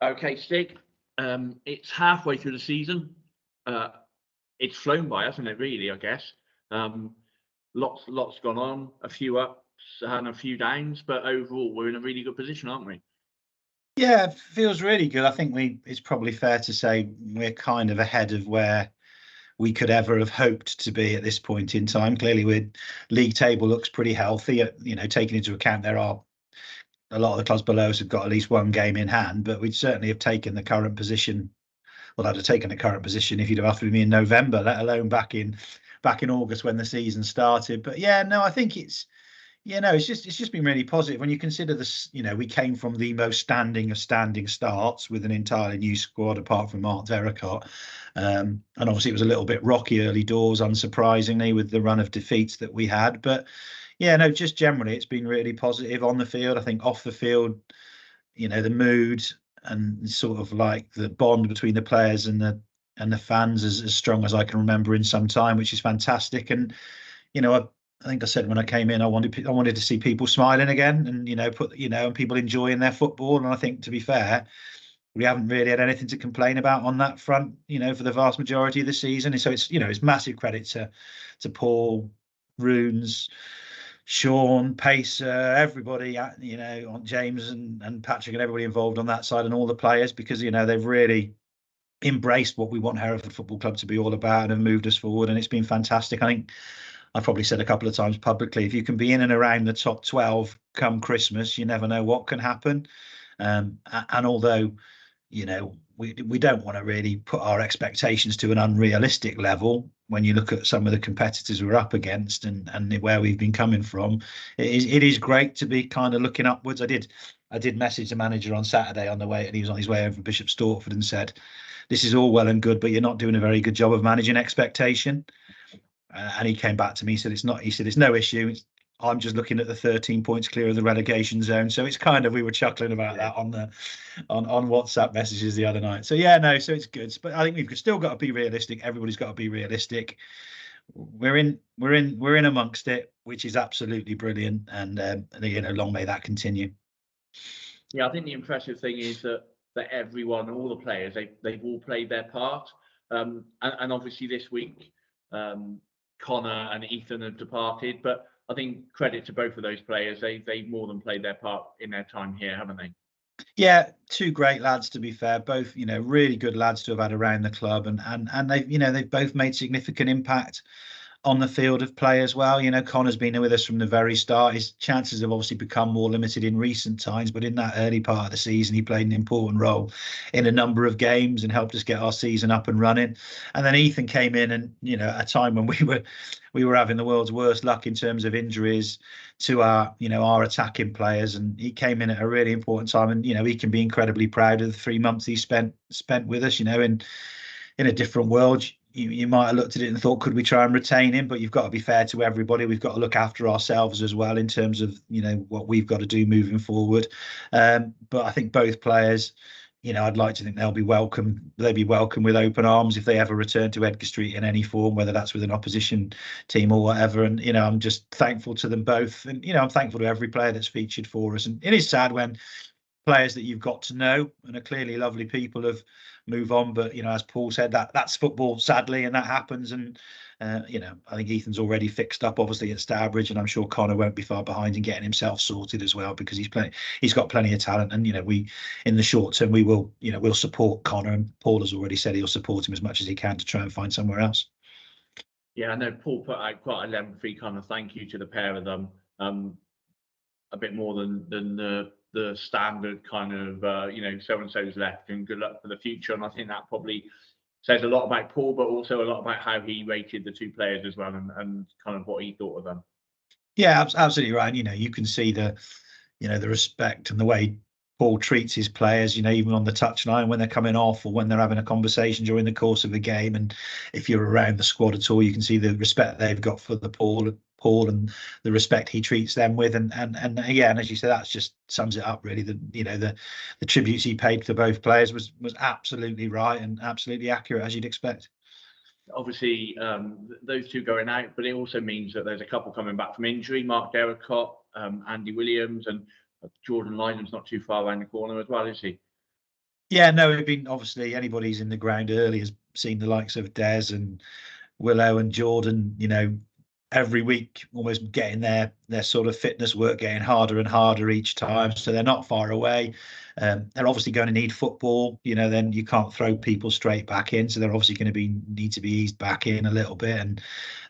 Okay, Stig. It's halfway through the season. Uh, it's flown by, hasn't it? Really, I guess. Um, lots gone on. A few ups and a few downs, but overall, we're in a really good position, aren't we? Yeah, it feels really good. I think it's probably fair to say we're kind of ahead of where we could ever have hoped to be at this point in time. Clearly, league table looks pretty healthy. Taking into account there are a lot of the clubs below us have got at least one game in hand, but we'd certainly have taken the current position. Well, I'd have taken the current position if you'd have offered me in November, let alone back in August when the season started. But yeah, no, I think it's just been really positive when you consider this. We came from the most standing of standing starts with an entirely new squad apart from Mark Derricott, and obviously it was a little bit rocky early doors, unsurprisingly, with the run of defeats that we had. But yeah, no, just generally it's been really positive on the field. I think off the field, the mood and sort of like the bond between the players and the fans is as strong as I can remember in some time, which is fantastic. And I think I said when I came in, I wanted to see people smiling again, and and people enjoying their football. And I think, to be fair, we haven't really had anything to complain about on that front, for the vast majority of the season. And so it's massive credit to Paul, Runes, Sean, Pacer, everybody, on James and Patrick and everybody involved on that side, and all the players, because they've really embraced what we want Hereford Football Club to be all about and have moved us forward, and it's been fantastic. I think I've probably said a couple of times publicly, if you can be in and around the top 12 come Christmas, you never know what can happen. And although, we don't want to really put our expectations to an unrealistic level, when you look at some of the competitors we're up against and where we've been coming from, it is great to be kind of looking upwards. I did message the manager on Saturday on the way, and he was on his way over from Bishop Stortford, and said, "This is all well and good, but you're not doing a very good job of managing expectation." And he came back to me. He said, "It's not." He said, "It's no issue. I'm just looking at the 13 points clear of the relegation zone." So it's kind of, we were chuckling about that on WhatsApp messages the other night. So yeah, no, so it's good. But I think we've still got to be realistic. Everybody's got to be realistic. We're in amongst it, which is absolutely brilliant. And long may that continue. Yeah, I think the impressive thing is that everyone, all the players, they've all played their part. And obviously this week, Connor and Ethan have departed, but I think credit to both of those players. They've more than played their part in their time here, haven't they? Yeah, two great lads, to be fair. Both, really good lads to have had around the club, and they've both made significant impact on the field of play as well. Connor's been with us from the very start. His chances have obviously become more limited in recent times, but in that early part of the season, he played an important role in a number of games and helped us get our season up and running. And then Ethan came in, and at a time when we were having the world's worst luck in terms of injuries to our attacking players, and he came in at a really important time. And he can be incredibly proud of the 3 months he spent with us. In a different world, you might have looked at it and thought, could we try and retain him? But you've got to be fair to everybody. We've got to look after ourselves as well in terms of what we've got to do moving forward. But I think both players, I'd like to think they'll be welcome. They'll be welcome with open arms if they ever return to Edgar Street in any form, whether that's with an opposition team or whatever. And I'm just thankful to them both, and I'm thankful to every player that's featured for us. And it is sad when players that you've got to know and are clearly lovely people have move on, but as Paul said, that's football, sadly, and that happens. And I think Ethan's already fixed up obviously at Stourbridge, and I'm sure Connor won't be far behind in getting himself sorted as well, because he's got plenty of talent. And we, in the short term, we'll support Connor, and Paul has already said he'll support him as much as he can to try and find somewhere else. Yeah, I know Paul put out quite a lengthy kind of thank you to the pair of them, a bit more than the standard kind of so and so's left and good luck for the future. And I think that probably says a lot about Paul, but also a lot about how he rated the two players as well, and kind of what he thought of them. Yeah, absolutely right. You can see the respect and the way Paul treats his players, even on the touchline when they're coming off or when they're having a conversation during the course of a game. And if you're around the squad at all, you can see the respect they've got for Paul and the respect he treats them with. And yeah, and as you said, that just sums it up really. The tributes he paid to both players was absolutely right and absolutely accurate, as you'd expect. Obviously, those two going out, but it also means that there's a couple coming back from injury. Mark Derricott, Andy Williams, and Jordan Lydon's not too far around the corner as well, is he? Yeah, no, it'd been obviously anybody who's in the ground early has seen the likes of Des and Willow and Jordan, every week almost getting their sort of fitness work getting harder and harder each time. So they're not far away. They're obviously going to need football. Then you can't throw people straight back in, so they're obviously going to need to be eased back in a little bit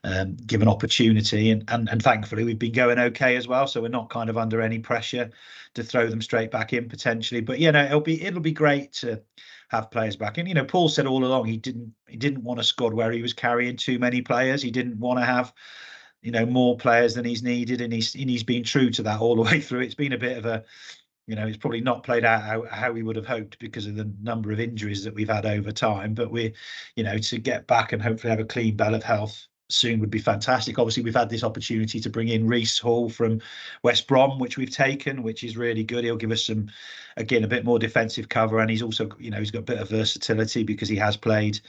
and given opportunity. And thankfully we've been going okay as well, so we're not kind of under any pressure to throw them straight back in potentially. But it'll be great to have players back in. Paul said all along he didn't want a squad where he was carrying too many players. He didn't want to have more players than he's needed, and he's been true to that all the way through. It's been a bit of a it's probably not played out how we would have hoped because of the number of injuries that we've had over time. But to get back and hopefully have a clean bell of health soon would be fantastic. Obviously, we've had this opportunity to bring in Reece Hall from West Brom, which we've taken, which is really good. He'll give us some, again, a bit more defensive cover, and he's also, he's got a bit of versatility because he has played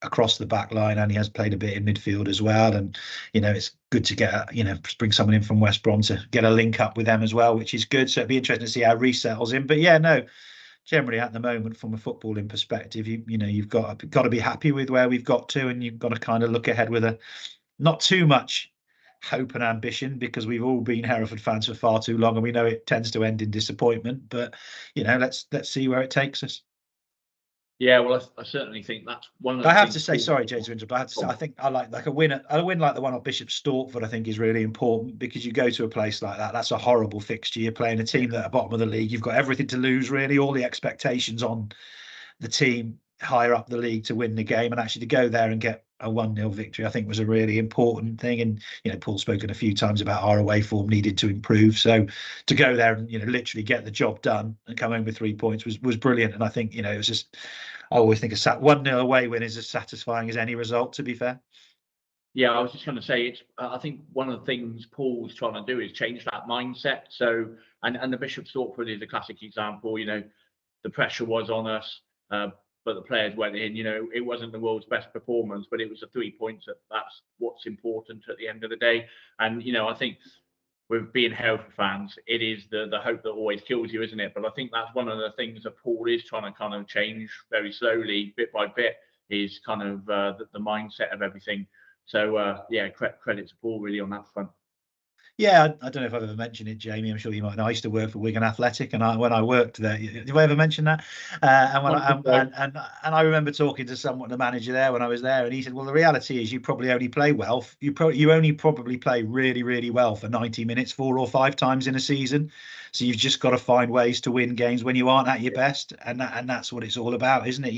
across the back line and he has played a bit in midfield as well. And it's good to get bring someone in from West Brom to get a link up with them as well, which is good. So it'd be interesting to see how Reece settles in. But yeah, no, generally at the moment from a footballing perspective, you've got to be happy with where we've got to, and you've got to kind of look ahead with a not too much hope and ambition, because we've all been Hereford fans for far too long and we know it tends to end in disappointment. But let's see where it takes us. Yeah, well, I certainly think that's one of the I have things. to say, sorry, James, but I have to say, I think I like a win like the one at Bishop Stortford. I think is really important, because you go to a place like that. That's a horrible fixture. You're playing a team that are at the bottom of the league. You've got everything to lose, really. All the expectations on the team higher up the league to win the game, and actually to go there and get a 1-0 victory, I think was a really important thing. And Paul's spoken a few times about our away form needed to improve. So to go there and literally get the job done and come home with 3 points was brilliant. And I think it was just, I always think a 1-0 away win is as satisfying as any result, to be fair. Yeah, I was just going to say, it's. I think one of the things Paul's trying to do is change that mindset. So, and the Bishop Stortford is a classic example. The pressure was on us, but the players went in. It wasn't the world's best performance, but it was the 3 points. That's what's important at the end of the day. And I think with being Hereford fans, it is the hope that always kills you, isn't it? But I think that's one of the things that Paul is trying to kind of change very slowly, bit by bit, is kind of the mindset of everything. So yeah, credit to Paul really on that front. Yeah, I don't know if I've ever mentioned it, Jamie. I'm sure you might know. I used to work for Wigan Athletic, and when I worked there, did I ever mention that? And I remember talking to someone, the manager there, when I was there, and he said, "Well, the reality is, you probably only play well. You only probably play really, really well for 90 minutes 4 or 5 times in a season. So you've just got to find ways to win games when you aren't at your best, and that's what it's all about, isn't it?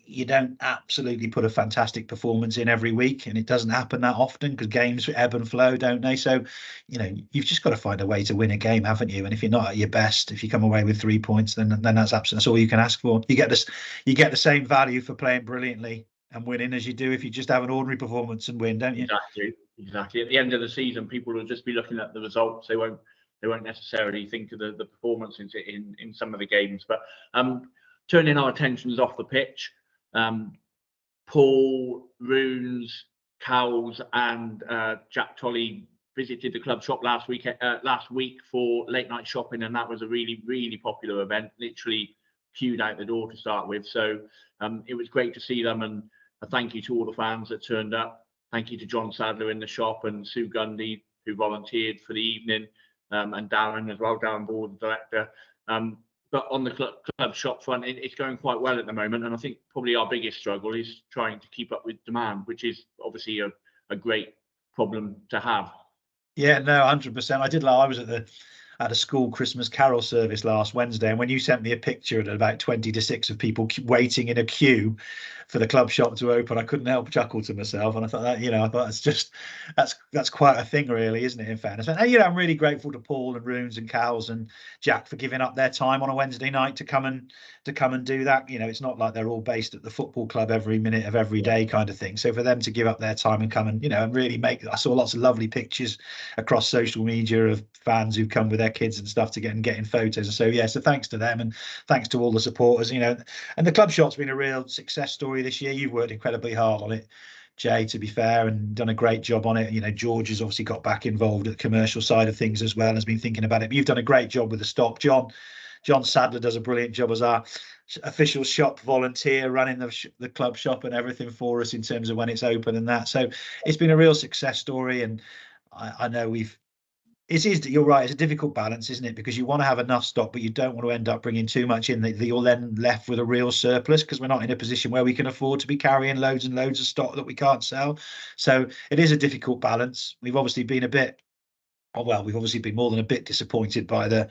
You don't absolutely put a fantastic performance in every week, and it doesn't happen that often because games ebb and flow, don't they? So you've just got to find a way to win a game, haven't you? And if you're not at your best, if you come away with 3 points, then that's all you can ask for. You get the same value for playing brilliantly and winning as you do if you just have an ordinary performance and win, don't you? Exactly. At the end of the season, people will just be looking at the results. They won't necessarily think of the performance in some of the games. But turning our attentions off the pitch, Paul, Runes, Cowles, and Jack Tolley visited the club shop last week for late night shopping, and that was a really, really popular event. Literally queued out the door to start with. So it was great to see them, and a thank you to all the fans that turned up. Thank you to John Sadler in the shop and Sue Gundy, who volunteered for the evening, and Darren as well, Darren Ball, the director. But on the club shop front, it's going quite well at the moment. And I think probably our biggest struggle is trying to keep up with demand, which is obviously a great problem to have. Yeah, no, 100%. I was at a school Christmas carol service last Wednesday, and when you sent me a picture at about 20 to 6 of people waiting in a queue for the club shop to open, I couldn't help chuckle to myself. And I thought that's quite a thing, really, isn't it, in fairness? And I'm really grateful to Paul and Runes and Cowles and Jack for giving up their time on a Wednesday night to come and do that. It's not like they're all based at the football club every minute of every day kind of thing. So for them to give up their time and come and and really I saw lots of lovely pictures across social media of fans who've come with their kids and stuff to getting photos. And so so thanks to them, and thanks to all the supporters. And the club shop's been a real success story this year. You've worked incredibly hard on it, Jay, to be fair, and done a great job on it. George has obviously got back involved at the commercial side of things as well, and has been thinking about it. But you've done a great job with the stock, John. John Sadler does a brilliant job as our official shop volunteer, running the club shop and everything for us in terms of when it's open and that. So it's been a real success story, and I know you're right, it's a difficult balance, isn't it? Because you want to have enough stock, but you don't want to end up bringing too much in that you're then left with a real surplus, because we're not in a position where we can afford to be carrying loads and loads of stock that we can't sell. So it is a difficult balance. We've obviously been more than a bit disappointed by the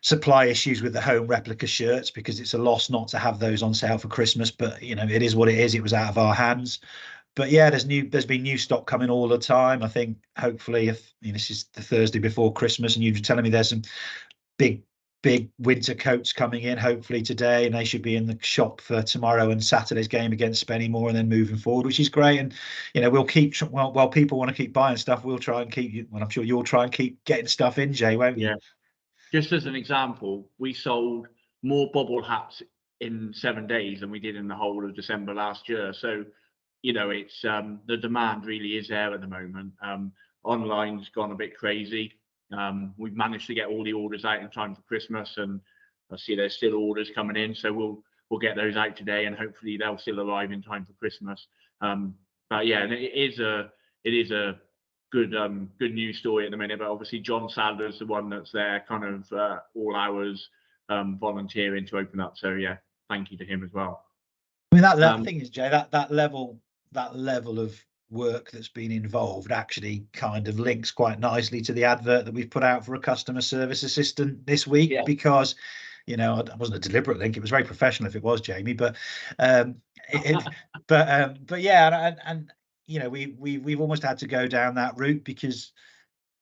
supply issues with the home replica shirts, because it's a loss not to have those on sale for Christmas. But it is what it is. It was out of our hands. But yeah, there's been new stock coming all the time. I think hopefully, if this is the Thursday before Christmas, and you're telling me there's some big winter coats coming in hopefully today, and they should be in the shop for tomorrow and Saturday's game against Spennymoor, and then moving forward, which is great. And we'll keep, while people want to keep buying stuff, we'll try and keep you, well, I'm sure you'll try and keep getting stuff in, Jay, won't you? Yeah. Just as an example, we sold more bobble hats in 7 days than we did in the whole of December last year. So it's the demand really is there at the moment. Online's gone a bit crazy. We've managed to get all the orders out in time for Christmas, and I see there's still orders coming in, so we'll get those out today, and hopefully they'll still arrive in time for Christmas. But yeah, and it is a good news story at the minute. But obviously John Sadler's the one that's there kind of all hours volunteering to open up. So yeah, thank you to him as well. I mean, that thing is, Jay, that level of work that's been involved actually kind of links quite nicely to the advert that we've put out for a customer service assistant this week. Yeah. Because it wasn't a deliberate link, it was very professional if it was, Jamie, but yeah, and we've almost had to go down that route, because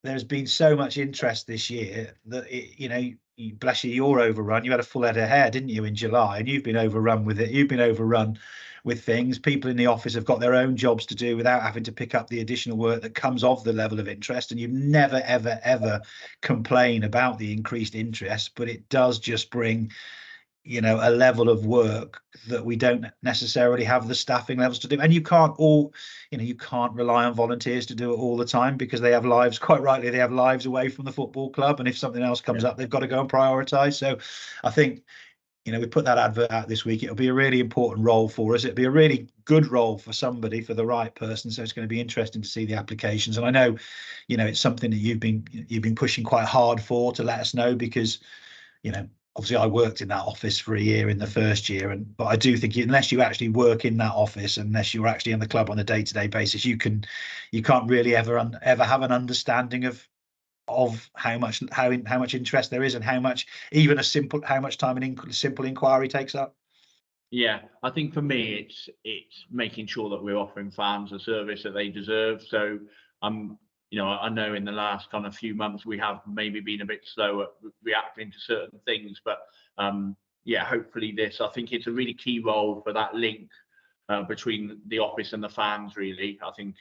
there's been so much interest this year that bless you, you're overrun. You had a full head of hair, didn't you, in July? And you've been overrun with it. You've been overrun with things. People in the office have got their own jobs to do without having to pick up the additional work that comes of the level of interest. And you never, ever, ever complain about the increased interest, but it does just bring a level of work that we don't necessarily have the staffing levels to do. And you can't rely on volunteers to do it all the time, because they have lives, quite rightly, they have lives away from the football club. And if something else comes up, they've got to go and prioritise. So I think, we put that advert out this week. It'll be a really important role for us. It'll be a really good role for somebody, for the right person. So it's going to be interesting to see the applications. And I know, it's something that you've been pushing quite hard for, to let us know, because, obviously I worked in that office for a year in the first year, but I do think unless you actually work in that office, unless you're actually in the club on a day-to-day basis, you can't really ever have an understanding of how much interest there is, and how much time a simple inquiry takes up. Yeah, I think for me it's making sure that we're offering fans a service that they deserve. So I know in the last kind of few months we have maybe been a bit slow at reacting to certain things, but hopefully I think it's a really key role for that link between the office and the fans, really. I think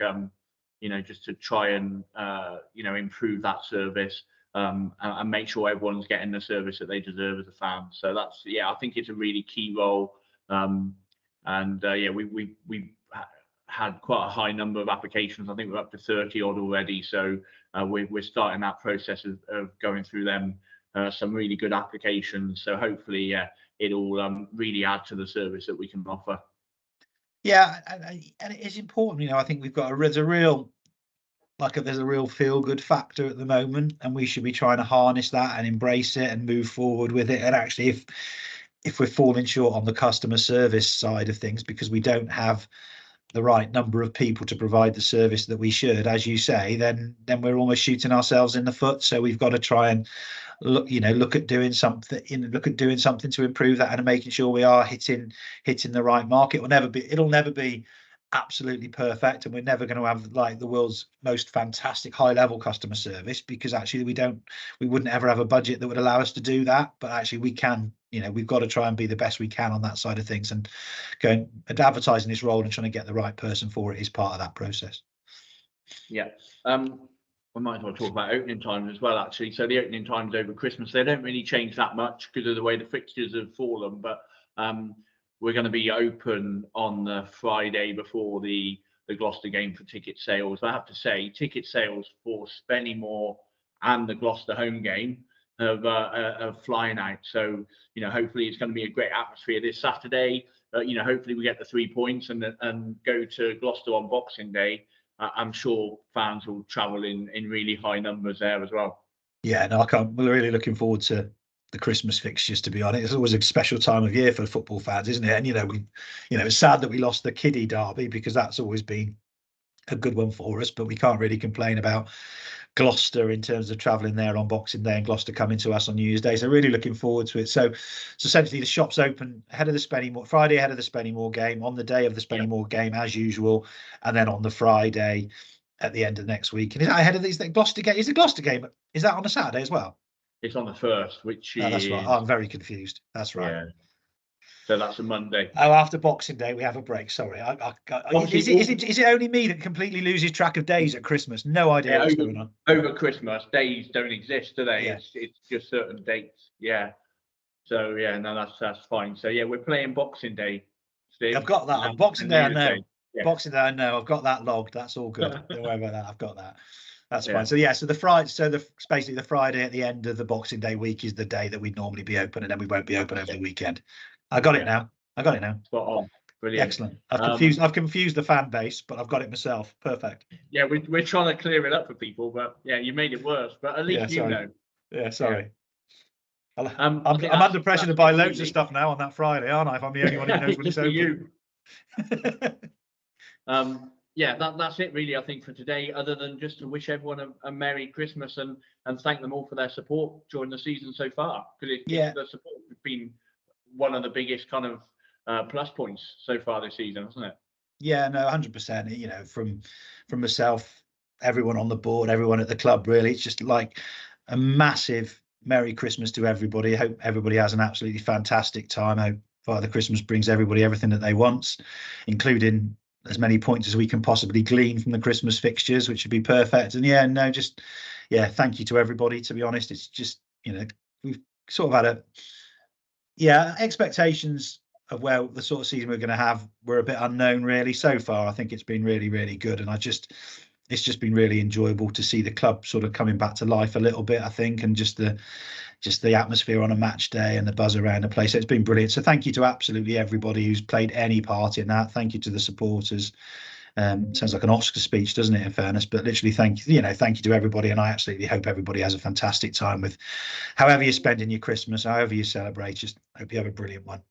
just to try and improve that service and make sure everyone's getting the service that they deserve as a fan. So I think it's a really key role. We had quite a high number of applications. I think we're up to 30 odd already. So we're starting that process of going through them, some really good applications. So hopefully, it'll really add to the service that we can offer. Yeah, and it is important. I think there's a real feel-good factor at the moment, and we should be trying to harness that and embrace it and move forward with it. And actually, if we're falling short on the customer service side of things because we don't have the right number of people to provide the service that we should, as you say, then we're almost shooting ourselves in the foot. So we've got to try and look at doing something to improve that, and making sure we are hitting the right market. It'll never be absolutely perfect, and we're never going to have like the world's most fantastic high level customer service, because actually we wouldn't ever have a budget that would allow us to do that. But actually we can, we've got to try and be the best we can on that side of things, and going and advertising this role and trying to get the right person for it is part of that process. Yeah. We might as well talk about opening times as well, actually. So the opening times over Christmas, they don't really change that much because of the way the fixtures have fallen, but we're going to be open on the Friday before the Gloucester game for ticket sales. I have to say, ticket sales for Spennymoor and the Gloucester home game of flying out. So, hopefully it's going to be a great atmosphere this Saturday. Hopefully we get the 3 points and go to Gloucester on Boxing Day. I'm sure fans will travel in really high numbers there as well. Yeah, no, we're really looking forward to the Christmas fixtures, to be honest. It's always a special time of year for football fans, isn't it? And it's sad that we lost the kiddie derby, because that's always been a good one for us, but we can't really complain about Gloucester in terms of travelling there on Boxing Day and Gloucester coming to us on New Year's Day. So really looking forward to it. So essentially the shop's open ahead of the Spennymoor, Friday ahead of the Spennymoor game, on the day of the Spennymoor game as usual, and then on the Friday at the end of next week. And is that ahead of the Gloucester game? Is the Gloucester game, is that on a Saturday as well? It's on the 1st, which is... That's right. Oh, I'm very confused. That's right. Yeah. So that's a Monday. Oh, after Boxing Day, we have a break. Sorry. Is it only me that completely loses track of days at Christmas? No idea what's going on. Over Christmas, days don't exist, do they? Yeah. It's just certain dates. Yeah. So, yeah, no, that's fine. So, yeah, we're playing Boxing Day, Steve. I've got that. Boxing Day, I know. Yeah. Boxing Day, I know. I've got that logged. That's all good. Don't worry about that. I've got that. That's Yeah. fine. So, yeah, so basically the Friday at the end of the Boxing Day week is the day that we'd normally be open, and then we won't be open over the weekend. I got it now. Spot on. Brilliant. Excellent. I've confused the fan base, but I've got it myself. Perfect. Yeah, we're trying to clear it up for people, but yeah, you made it worse. But at least you know. Yeah, sorry. Yeah. I'm under pressure to buy loads of stuff now on that Friday, aren't I? If I'm the only one who knows when it's open. Yeah, that's it really, I think, for today, other than just to wish everyone a Merry Christmas and thank them all for their support during the season so far, because the support has been one of the biggest kind of plus points so far this season, hasn't it? Yeah, no, 100%. From myself, everyone on the board, everyone at the club, really, it's just like a massive Merry Christmas to everybody. I hope everybody has an absolutely fantastic time. I hope Father Christmas brings everybody everything that they want, including as many points as we can possibly glean from the Christmas fixtures, which would be perfect. And thank you to everybody. To be honest, it's just, we've sort of had expectations of where the sort of season we're going to have were a bit unknown, really. So far, I think it's been really, really good, and it's just been really enjoyable to see the club sort of coming back to life a little bit, I think, and just the atmosphere on a match day and the buzz around the place. So it's been brilliant. So thank you to absolutely everybody who's played any part in that. Thank you to the supporters. Sounds like an Oscar speech, doesn't it, in fairness? But literally, thank you to everybody, and I absolutely hope everybody has a fantastic time with however you're spending your Christmas, however you celebrate. Just hope you have a brilliant one.